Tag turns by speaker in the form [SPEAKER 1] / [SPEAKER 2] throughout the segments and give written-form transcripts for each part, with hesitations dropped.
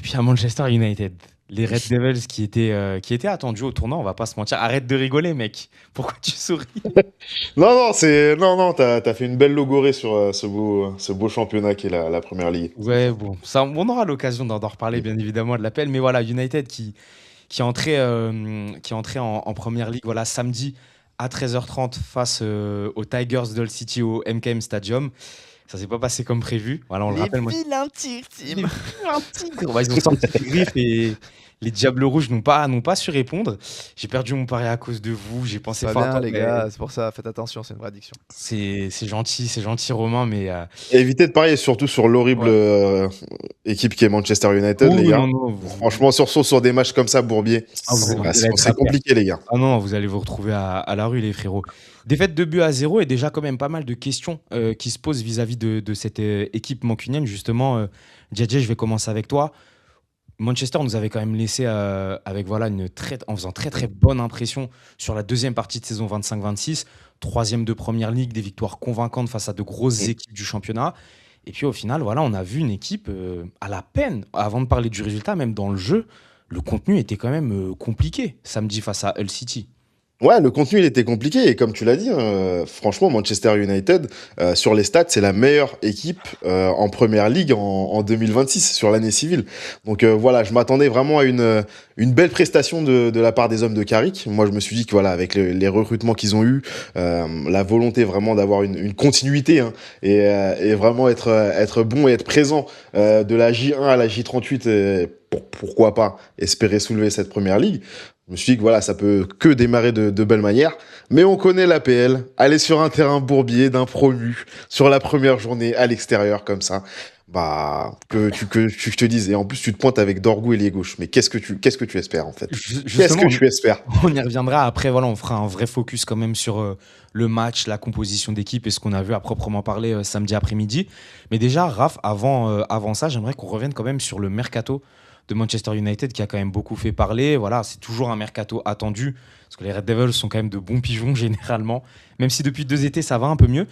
[SPEAKER 1] puis à Manchester United. Les Red Devils qui étaient attendus au tournant, on va pas se mentir. Arrête de rigoler, mec. Pourquoi tu souris?
[SPEAKER 2] Non, t'as fait une belle logorée sur ce beau championnat qui est la Première Ligue.
[SPEAKER 1] Ouais, bon, ça, on aura l'occasion d'en reparler, bien évidemment, de l'appel. Mais voilà, United qui est entré en Première Ligue voilà, samedi à 13h30 face aux Tigers d'Hull City au MKM Stadium. Ça s'est pas passé comme prévu. Voilà, on le
[SPEAKER 3] Les
[SPEAKER 1] rappelle.
[SPEAKER 3] vilains petits
[SPEAKER 1] Les
[SPEAKER 3] teams.
[SPEAKER 1] vilains tigres. Ouais, ils ont sorti les griffes et les Diables Rouges n'ont pas su répondre. J'ai perdu mon pari à cause de vous. J'ai pensé
[SPEAKER 3] Pas
[SPEAKER 1] fort à
[SPEAKER 3] bien,
[SPEAKER 1] toi,
[SPEAKER 3] les
[SPEAKER 1] mais
[SPEAKER 3] gars, c'est pour ça, faites attention, c'est une vraie addiction.
[SPEAKER 1] c'est gentil, Romain, mais
[SPEAKER 2] Et évitez de parier surtout sur l'horrible
[SPEAKER 1] ouais.
[SPEAKER 2] équipe qui est Manchester United,
[SPEAKER 1] Oh
[SPEAKER 2] les gars.
[SPEAKER 1] non, non,
[SPEAKER 2] Franchement, sur des matchs comme ça, Bourbier,
[SPEAKER 1] vous allez être
[SPEAKER 2] c'est
[SPEAKER 1] à perte.
[SPEAKER 2] compliqué, les gars.
[SPEAKER 1] Ah non, vous allez vous retrouver à la rue, les frérots. Défaite de but à 0 et déjà quand même pas mal de questions qui se posent vis-à-vis de cette équipe mancunienne. Justement, Djadje, je vais commencer avec toi. Manchester nous avait quand même laissé avec voilà, en faisant très très bonne impression sur la deuxième partie de saison 25-26. Troisième de Première Ligue, des victoires convaincantes face à de grosses équipes du championnat. Et puis au final, voilà, on a vu une équipe à la peine. Avant de parler du résultat, même dans le jeu, le contenu était quand même compliqué samedi face à Hull City.
[SPEAKER 2] Ouais, le contenu, il était compliqué. Et comme tu l'as dit, franchement, Manchester United, sur les stats, c'est la meilleure équipe en Première Ligue en 2026, sur l'année civile. Donc voilà, je m'attendais vraiment à une belle prestation de la part des hommes de Carrick. Moi, je me suis dit que voilà, avec les recrutements qu'ils ont eus, la volonté vraiment d'avoir une continuité hein, et vraiment être bon et être présent de la J1 à la J38, pourquoi pas espérer soulever cette Première Ligue. Je me suis dit que voilà, ça peut que démarrer de belle manière. Mais on connaît l'APL. Aller sur un terrain Bourbier d'un promu sur la première journée à l'extérieur comme ça. Bah, je te dise. Et en plus, tu te pointes avec Dorgu ailier gauche. Mais qu'est-ce que tu espères en fait? Qu'est-ce
[SPEAKER 1] Justement,
[SPEAKER 2] que tu espères?
[SPEAKER 1] on y reviendra après. Voilà, on fera un vrai focus quand même sur le match, la composition d'équipe et ce qu'on a vu à proprement parler samedi après-midi. Mais déjà, Raph, avant ça, j'aimerais qu'on revienne quand même sur le mercato de Manchester United qui a quand même beaucoup fait parler. Voilà, c'est toujours un mercato attendu parce que les Red Devils sont quand même de bons pigeons généralement. Même si depuis 2 étés, ça va un peu mieux.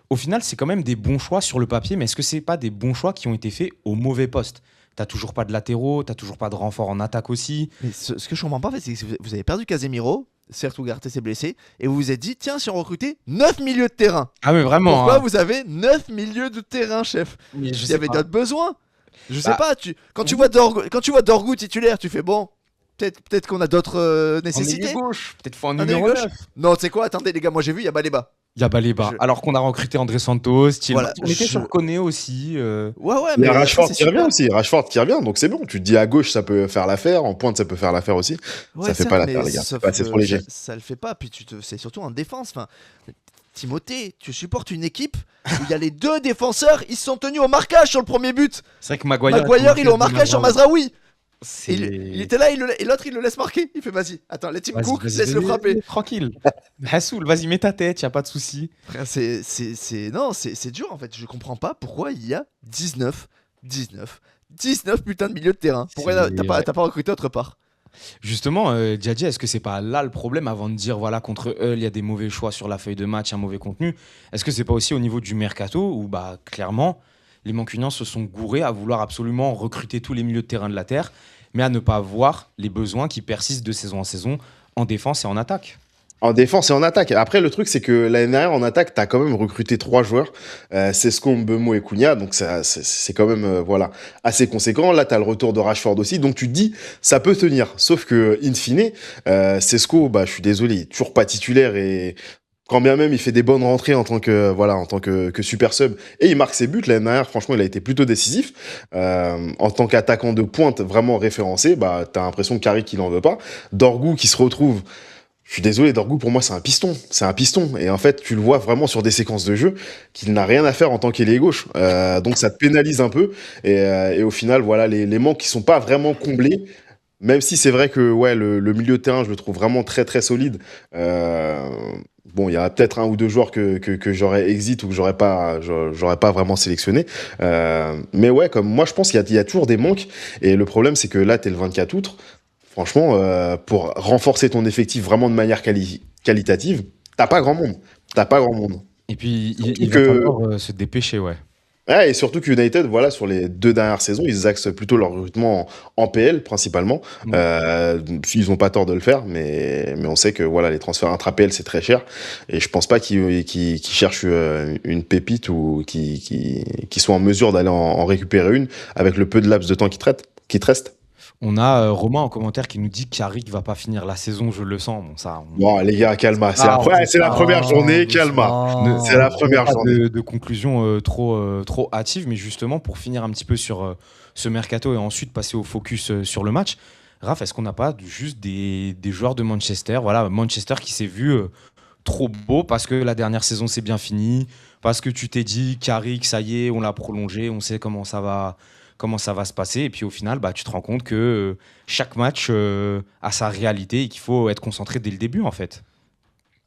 [SPEAKER 1] Au final, c'est quand même des bons choix sur le papier, mais est-ce que c'est pas des bons choix qui ont été faits au mauvais poste? T'as toujours pas de latéraux, t'as toujours pas de renfort en attaque aussi.
[SPEAKER 3] Mais ce que je comprends pas, en fait, c'est que vous avez perdu Casemiro, certes Ugarte s'est blessé, et vous vous êtes dit, tiens, si on recrutait 9 milieux de terrain.
[SPEAKER 1] Ah mais vraiment.
[SPEAKER 3] Pourquoi
[SPEAKER 1] Hein.
[SPEAKER 3] vous avez 9 milieux de terrain, chef?
[SPEAKER 1] Mais je
[SPEAKER 3] Il y
[SPEAKER 1] sais
[SPEAKER 3] avait
[SPEAKER 1] pas.
[SPEAKER 3] d'autres besoins. Je sais
[SPEAKER 1] Bah,
[SPEAKER 3] pas, quand tu vois Dorgu titulaire, tu fais bon, peut-être qu'on a d'autres
[SPEAKER 1] en milieu
[SPEAKER 3] nécessités.
[SPEAKER 1] gauche, peut-être faut un
[SPEAKER 3] Un ailier
[SPEAKER 1] numéro
[SPEAKER 3] gauche
[SPEAKER 1] 9.
[SPEAKER 3] Non, tu sais quoi, attendez les gars, moi j'ai vu, il y a Baleba.
[SPEAKER 1] Il y a Baleba.
[SPEAKER 3] Je-
[SPEAKER 1] Alors qu'on a recruté André Santos,
[SPEAKER 3] Voilà,
[SPEAKER 1] on était sur Koné aussi.
[SPEAKER 3] Ouais,
[SPEAKER 2] Il y
[SPEAKER 3] mais
[SPEAKER 2] a
[SPEAKER 3] ça,
[SPEAKER 2] Rashford
[SPEAKER 3] c'est
[SPEAKER 2] qui revient
[SPEAKER 3] super.
[SPEAKER 2] aussi. Rashford qui revient. Donc c'est bon. Tu te dis à gauche, ça peut faire l'affaire. En pointe, ça peut faire l'affaire aussi.
[SPEAKER 3] Ouais,
[SPEAKER 2] Ça fait
[SPEAKER 3] certes,
[SPEAKER 2] pas
[SPEAKER 3] mais
[SPEAKER 2] l'affaire, les gars.
[SPEAKER 3] sauf
[SPEAKER 2] C'est trop
[SPEAKER 3] que
[SPEAKER 2] léger.
[SPEAKER 3] ça le fait pas. Puis c'est surtout en défense. Enfin, Timothée, tu supportes une équipe où il y a les deux défenseurs, ils se sont tenus au marquage sur le premier but.
[SPEAKER 1] C'est vrai que Maguire,
[SPEAKER 3] Maguire, il est au marquage sur Mazraoui.
[SPEAKER 1] C'est...
[SPEAKER 3] Il était là, et l'autre, il le laisse marquer. Il fait vas-y, attends, let him cook, laisse-le frapper.
[SPEAKER 1] Tranquille. Hassoul, vas-y, mets ta tête, y a pas de souci.
[SPEAKER 3] Frère, non, c'est dur en fait. Je comprends pas pourquoi il y a 19 putains de milieux de terrain. Pourquoi t'as pas recruté autre part?
[SPEAKER 1] Justement, Djadji, est-ce que c'est pas là le problème avant de dire voilà contre Hull il y a des mauvais choix sur la feuille de match, un mauvais contenu. Est-ce que c'est pas aussi au niveau du mercato où bah clairement les Mancuniens se sont gourés à vouloir absolument recruter tous les milieux de terrain de la terre, mais à ne pas voir les besoins qui persistent de saison en saison en défense et en attaque.
[SPEAKER 2] En défense et en attaque. Après, le truc, c'est que l'année dernière, en attaque, t'as quand même recruté 3 joueurs. Sesko, Mbeumo et Cunha. Donc, c'est quand même voilà, assez conséquent. Là, t'as le retour de Rashford aussi. Donc, tu te dis, ça peut tenir. Sauf que, in fine, Sesko, bah, je suis désolé, il est toujours pas titulaire. Et quand bien même, il fait des bonnes rentrées en tant que super sub. Et il marque ses buts. L'année dernière, franchement, il a été plutôt décisif. En tant qu'attaquant de pointe vraiment référencé, bah, t'as l'impression que Carrick, il en veut pas. Dorgu qui se retrouve... Je suis désolé, Dorgu, pour moi, c'est un piston. C'est un piston. Et en fait, tu le vois vraiment sur des séquences de jeu qu'il n'a rien à faire en tant qu'ailier gauche. Donc, ça te pénalise un peu. Et au final, voilà, les manques qui sont pas vraiment comblés. Même si c'est vrai que ouais, le milieu de terrain, je le trouve vraiment très, très solide. Bon, il y a peut-être un ou deux joueurs que j'aurais exit ou que j'aurais pas vraiment sélectionné. Mais ouais, comme moi, je pense qu'il y a toujours des manques. Et le problème, c'est que là, t'es le 24 août. Franchement, pour renforcer ton effectif vraiment de manière qualitative, t'as pas grand monde. T'as pas grand monde.
[SPEAKER 1] Et puis, il
[SPEAKER 2] Surtout
[SPEAKER 1] va
[SPEAKER 2] que,
[SPEAKER 1] falloir se dépêcher, ouais.
[SPEAKER 2] Ouais, et surtout qu'United, voilà, sur les 2 dernières saisons, ils axent plutôt leur recrutement en PL principalement.
[SPEAKER 1] Ouais.
[SPEAKER 2] Ils n'ont pas tort de le faire, mais on sait que voilà, les transferts intra-PL, c'est très cher. Et je pense pas qu'ils cherchent une pépite ou qu'ils soient en mesure d'aller en récupérer une avec le peu de laps de temps qui te reste.
[SPEAKER 1] On a Romain en commentaire qui nous dit qu'Yarick va pas finir la saison, je le sens. Bon, ça,
[SPEAKER 2] Bon, les gars, calma. C'est la première
[SPEAKER 3] Doucement,
[SPEAKER 2] journée, calma.
[SPEAKER 1] ne,
[SPEAKER 2] C'est la
[SPEAKER 3] doucement.
[SPEAKER 1] ne tirons
[SPEAKER 2] première
[SPEAKER 1] pas
[SPEAKER 2] journée.
[SPEAKER 1] de conclusion trop hâtive, mais justement pour finir un petit peu sur ce mercato et ensuite passer au focus sur le match. Raph, est-ce qu'on n'a pas juste des joueurs de Manchester, voilà, Manchester qui s'est vu trop beau parce que la dernière saison c'est bien fini, parce que tu t'es dit Carrick, ça y est, on l'a prolongé, on sait comment ça va se passer, et puis au final, bah, tu te rends compte que chaque match a sa réalité et qu'il faut être concentré dès le début en fait.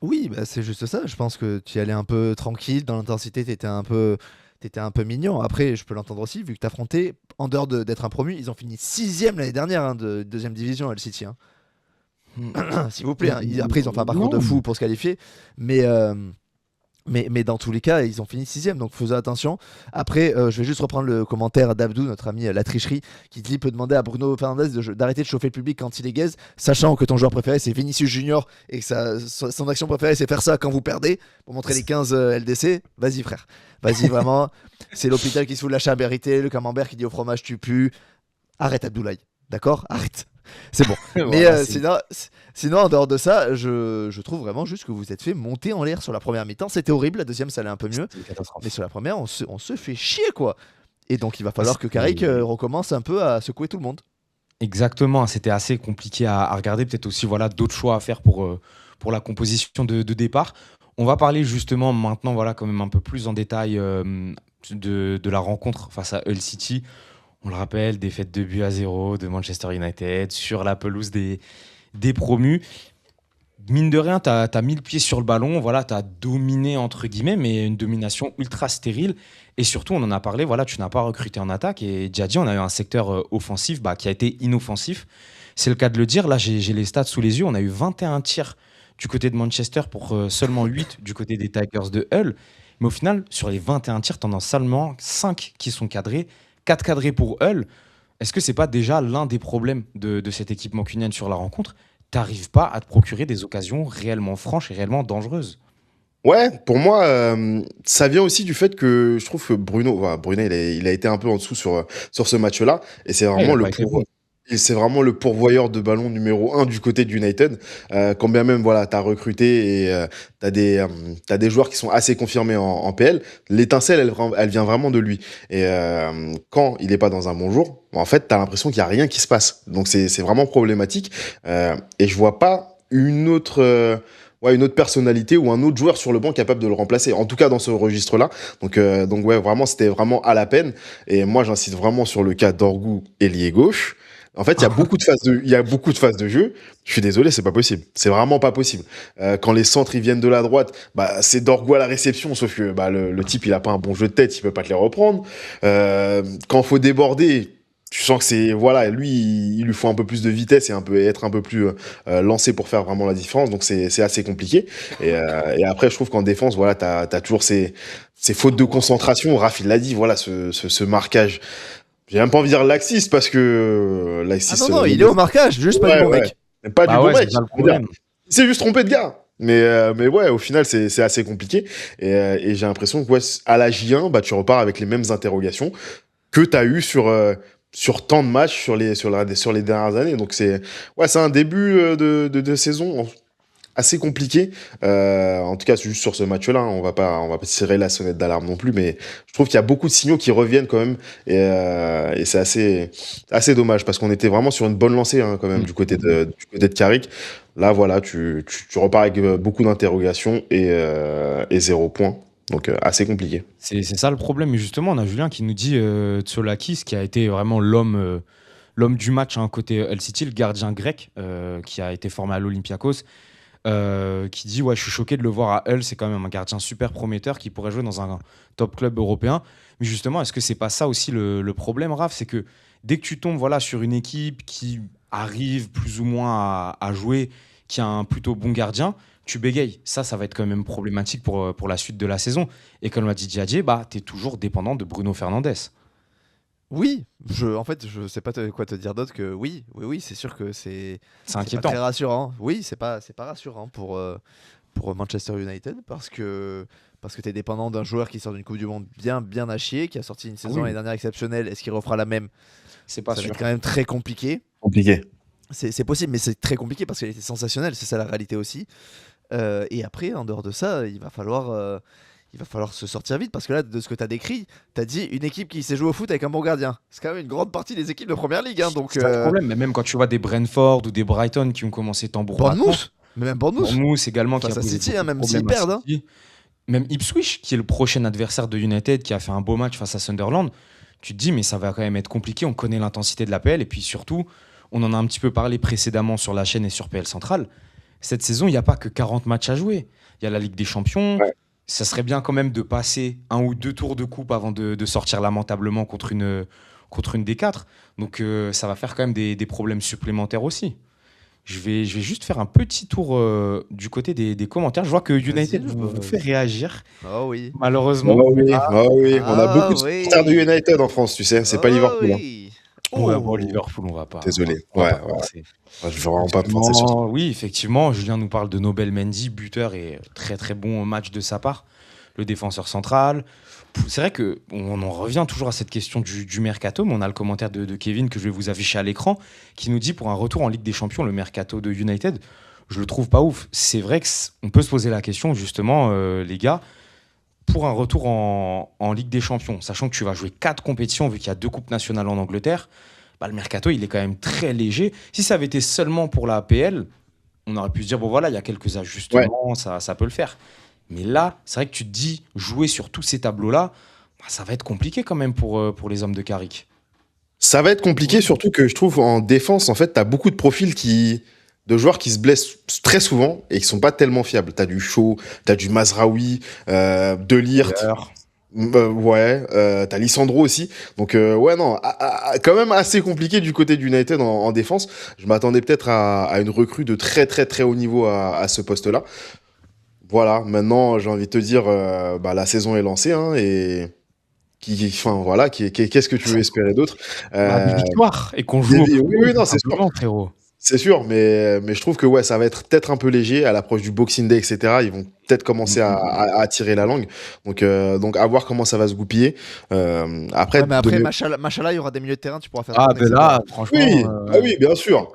[SPEAKER 3] Oui, bah, c'est juste ça. Je pense que tu y allais un peu tranquille, dans l'intensité, t'étais un peu mignon. Après, je peux l'entendre aussi, vu que t'affrontais, en dehors d'être un promu, ils ont fini 6e l'année dernière de deuxième division, Hull City. Hein. S'il vous plaît. Hein. Après, ils ont fait un parcours de
[SPEAKER 1] Non.
[SPEAKER 3] fou pour se qualifier. Mais, mais dans tous les cas, ils ont fini 6e, donc faisons attention. Après, je vais juste reprendre le commentaire d'Abdou, notre ami La Tricherie, qui dit peut demander à Bruno Fernandes d'arrêter de chauffer le public quand il est gaze, sachant que ton joueur préféré c'est Vinicius Junior et que son action préférée c'est faire ça quand vous perdez pour montrer les 15 LDC. Vas-y, frère. Vas-y, vraiment. C'est l'hôpital qui se fout de la charité, le camembert qui dit au fromage tu pues. Arrête, Abdoulaye. D'accord. Arrête. C'est bon. Mais
[SPEAKER 1] Voilà, c'est
[SPEAKER 3] sinon, en dehors de ça, je trouve vraiment juste que vous êtes fait monter en l'air sur la première mi-temps. C'était horrible. La deuxième, ça allait un peu mieux.
[SPEAKER 1] une catastrophe.
[SPEAKER 3] Mais sur la première, on se fait chier, quoi. Et donc, il va falloir que
[SPEAKER 1] C'était-
[SPEAKER 3] Carrick recommence un peu à secouer tout le monde.
[SPEAKER 1] Exactement, c'était assez compliqué à regarder. Peut-être aussi voilà, d'autres choix à faire pour la composition de départ. On va parler justement maintenant, voilà, quand même un peu plus en détail de la rencontre face à Hull City. On le rappelle, défaite de but à 0 de Manchester United sur la pelouse des promus. Mine de rien, tu as mis le pied sur le ballon, voilà, tu as dominé entre guillemets, mais une domination ultra stérile. Et surtout, on en a parlé, voilà, tu n'as pas recruté en attaque. Et déjà dit, on a eu un secteur offensif bah, qui a été inoffensif. C'est le cas de le dire. Là, j'ai les stats sous les yeux. On a eu 21 tirs du côté de Manchester pour seulement 8 du côté des Tigers de Hull. Mais au final, sur les 21 tirs, tu en as seulement 5 qui sont cadrés, 4 cadrés pour Hull. Est-ce que c'est pas déjà l'un des problèmes de cette équipe mancunienne sur la rencontre? T'arrives pas à te procurer des occasions réellement franches et réellement dangereuses.
[SPEAKER 2] Ouais, pour moi, ça vient aussi du fait que je trouve que Bruno, il a été un peu en dessous sur ce match-là, et
[SPEAKER 1] Ouais, il a pas été bon.
[SPEAKER 2] c'est vraiment le pourvoyeur de ballon numéro un du côté d'United. Quand bien même, voilà, t'as recruté et t'as des joueurs qui sont assez confirmés en PL, l'étincelle, elle vient vraiment de lui. Et quand il n'est pas dans un bon jour, en fait, t'as l'impression qu'il n'y a rien qui se passe. Donc c'est vraiment problématique. Et je vois pas une autre personnalité ou un autre joueur sur le banc capable de le remplacer. En tout cas, dans ce registre-là. Donc ouais, vraiment, c'était vraiment à la peine. Et moi, j'insiste vraiment sur le cas d'Orgou, ailier gauche. En fait, il y a beaucoup de phases de jeu. Je suis désolé, c'est pas possible. C'est vraiment pas possible. Quand les centres ils viennent de la droite, bah c'est Dorgu à la réception, sauf que bah, le type il a pas un bon jeu de tête, il peut pas te les reprendre. Quand faut déborder, tu sens que c'est voilà, lui il lui faut un peu plus de vitesse et être un peu plus lancé pour faire vraiment la différence. Donc c'est assez compliqué. Et après, je trouve qu'en défense, voilà, t'as toujours ces fautes de concentration. Raph il l'a dit, voilà, ce marquage. J'ai même pas envie de dire laxiste parce que
[SPEAKER 3] Ah
[SPEAKER 2] laxiste.
[SPEAKER 3] non, il est au marquage, juste pas
[SPEAKER 2] Ouais,
[SPEAKER 3] du bon
[SPEAKER 2] ouais.
[SPEAKER 3] mec.
[SPEAKER 2] Mais pas du
[SPEAKER 1] Bah
[SPEAKER 2] bon
[SPEAKER 1] ouais, c'est
[SPEAKER 2] mec.
[SPEAKER 1] ça le
[SPEAKER 2] Je veux dire,
[SPEAKER 1] problème.
[SPEAKER 2] il s'est juste trompé de gars. Mais ouais, au final, c'est assez compliqué. Et j'ai l'impression que ouais, à la J1, bah, tu repars avec les mêmes interrogations que tu as eu sur tant de matchs sur les dernières années. Donc c'est un début de saison assez compliqué. En tout cas, c'est juste sur ce match-là, hein. On va pas tirer la sonnette d'alarme non plus, mais je trouve qu'il y a beaucoup de signaux qui reviennent quand même, et c'est assez dommage parce qu'on était vraiment sur une bonne lancée hein, quand même
[SPEAKER 1] Mm.
[SPEAKER 2] du côté de Carrick. Là, voilà, tu repars avec beaucoup d'interrogations et 0 point. Donc, assez compliqué.
[SPEAKER 1] C'est ça le problème. Et justement, on a Julien qui nous dit Tsolakis, qui a été vraiment l'homme du match hein, côté Hull City, le gardien grec qui a été formé à l'Olympiakos, qui dit ouais, je suis choqué de le voir à Hull. C'est quand même un gardien super prometteur qui pourrait jouer dans un top club européen. Mais justement, est-ce que c'est pas ça aussi le problème, Raph? C'est que dès que tu tombes voilà, sur une équipe qui arrive plus ou moins à jouer, qui a un plutôt bon gardien, tu bégayes. Ça va être quand même problématique pour la suite de la saison. Et comme l'a dit Diadje, bah, tu es toujours dépendant de Bruno Fernandes.
[SPEAKER 3] Oui, en fait, je sais pas quoi te dire d'autre que oui, c'est sûr que
[SPEAKER 1] C'est
[SPEAKER 3] pas
[SPEAKER 1] inquiétant.
[SPEAKER 3] très rassurant. Oui, c'est pas rassurant pour Manchester United parce que tu es dépendant d'un joueur qui sort d'une Coupe du Monde bien à chier, qui a sorti une saison
[SPEAKER 1] Oui,
[SPEAKER 3] l'année dernière exceptionnelle. Est-ce qu'il refera la même?
[SPEAKER 1] c'est pas
[SPEAKER 3] Ça va être
[SPEAKER 1] sûr.
[SPEAKER 3] quand même très compliqué.
[SPEAKER 2] Compliqué.
[SPEAKER 3] C'est possible, mais c'est très compliqué parce qu'elle était sensationnelle, c'est ça la réalité aussi. Et après, en dehors de ça, il va falloir se sortir vite parce que là, de ce que tu as décrit, tu as dit une équipe qui sait jouer au foot avec un bon gardien. C'est quand même une grande partie des équipes de première ligue. Hein, donc,
[SPEAKER 1] C'est ça le problème. Mais même quand tu vois des Brentford ou des Brighton qui ont commencé tambour battant,
[SPEAKER 3] Bournemouth, mais même Bournemouth,
[SPEAKER 1] Bournemouth également qui a
[SPEAKER 3] face à
[SPEAKER 1] posé
[SPEAKER 3] City,
[SPEAKER 1] beaucoup
[SPEAKER 3] hein,
[SPEAKER 1] de
[SPEAKER 3] même s'ils
[SPEAKER 1] problèmes à
[SPEAKER 3] perdent. Hein.
[SPEAKER 1] City. Même Ipswich, qui est le prochain adversaire de United, qui a fait un beau match face à Sunderland, tu te dis, mais ça va quand même être compliqué. On connaît l'intensité de l'APL. Et puis surtout, on en a un petit peu parlé précédemment sur la chaîne et sur PL Central. Cette saison, il n'y a pas que 40 matchs à jouer. Il y a la Ligue des Champions.
[SPEAKER 2] Ouais.
[SPEAKER 1] Ça serait bien quand même de passer un ou deux tours de coupe avant de sortir lamentablement contre une des quatre. Donc ça va faire quand même des problèmes supplémentaires aussi. Je vais juste faire un petit tour du côté des commentaires. Je vois que United vous fait réagir.
[SPEAKER 3] Oh oui.
[SPEAKER 1] Malheureusement.
[SPEAKER 2] Oh oui, oh oui. On a beaucoup de
[SPEAKER 3] oui.
[SPEAKER 2] supporters de United en France, tu sais. C'est pas
[SPEAKER 3] Oh
[SPEAKER 2] Liverpool. Hein.
[SPEAKER 3] oui.
[SPEAKER 1] Ouais, bon,
[SPEAKER 3] Oh.
[SPEAKER 1] Liverpool, on va pas.
[SPEAKER 2] Désolé.
[SPEAKER 1] On va
[SPEAKER 2] Ouais,
[SPEAKER 1] pas
[SPEAKER 2] ouais.
[SPEAKER 1] commencer.
[SPEAKER 2] Je veux vraiment pas me penser sur ça.
[SPEAKER 1] Oui, effectivement, Julien nous parle de Nobel Mendy, buteur et très très bon match de sa part, le défenseur central. C'est vrai que on en revient toujours à cette question du mercato, mais on a le commentaire de Kevin que je vais vous afficher à l'écran, qui nous dit pour un retour en Ligue des Champions, le mercato de United, je le trouve pas ouf. C'est vrai qu'on peut se poser la question justement, les gars, pour un retour en Ligue des Champions, sachant que tu vas jouer 4 compétitions vu qu'il y a 2 coupes nationales en Angleterre, bah, le mercato il est quand même très léger. Si ça avait été seulement pour la APL, on aurait pu se dire bon voilà, il y a quelques
[SPEAKER 2] Ouais.
[SPEAKER 1] ajustements, ça peut le faire. Mais là, c'est vrai que tu te dis jouer sur tous ces tableaux-là, bah, ça va être compliqué quand même pour les hommes de Carrick.
[SPEAKER 2] Ça va être compliqué, surtout que je trouve en défense, en fait, t'as beaucoup de profils de joueurs qui se blessent très souvent et qui sont pas tellement fiables. T'as du Shaw, t'as du Mazraoui, De Ligt,
[SPEAKER 1] D'ailleurs,
[SPEAKER 2] ouais, t'as Lisandro aussi. Donc ouais, non, quand même assez compliqué du côté d'United en défense. Je m'attendais peut-être à une recrue de très très très haut niveau à ce poste-là. Voilà, maintenant j'ai envie de te dire, bah, la saison est lancée hein, et enfin voilà, qu'est-ce que tu veux espérer d'autre?
[SPEAKER 1] bah, des
[SPEAKER 2] Euh,
[SPEAKER 1] victoires et qu'on joue au
[SPEAKER 2] oui,
[SPEAKER 1] football,
[SPEAKER 2] oui,
[SPEAKER 1] tout
[SPEAKER 2] non, c'est sûr.
[SPEAKER 1] simplement, frérot.
[SPEAKER 2] C'est sûr, mais je trouve que ouais, ça va être peut-être un peu léger à l'approche du Boxing Day, etc. Ils vont peut-être commencer à tirer la langue. Donc à voir comment ça va se goupiller. Après,
[SPEAKER 3] Ouais, mais après, Machala, il y aura des milieux de terrain, tu pourras faire
[SPEAKER 1] Ah,
[SPEAKER 3] tourner,
[SPEAKER 1] ben
[SPEAKER 3] etc.
[SPEAKER 1] là, franchement,
[SPEAKER 2] oui, ah oui, bien sûr.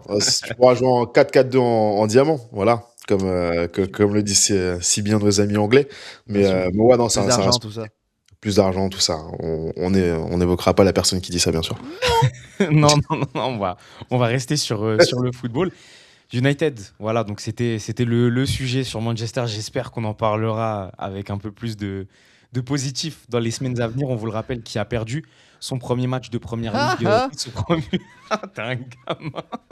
[SPEAKER 2] Tu pourras jouer en 4-4-2 en diamant, voilà. Comme le disent si bien nos amis anglais.
[SPEAKER 3] Bien sûr.
[SPEAKER 2] Mais ouais, non,
[SPEAKER 3] Plus
[SPEAKER 2] ça
[SPEAKER 3] d'argent,
[SPEAKER 2] reste
[SPEAKER 3] tout ça.
[SPEAKER 2] plus d'argent, tout ça. On n'évoquera pas la personne qui dit ça, bien sûr.
[SPEAKER 1] non, non, non, non, on va rester sur le football. United, voilà, donc c'était le sujet sur Manchester. J'espère qu'on en parlera avec un peu plus de positif dans les semaines à venir. On vous le rappelle, qui a perdu son premier match de première ligue. Son premier... T'es un gamin.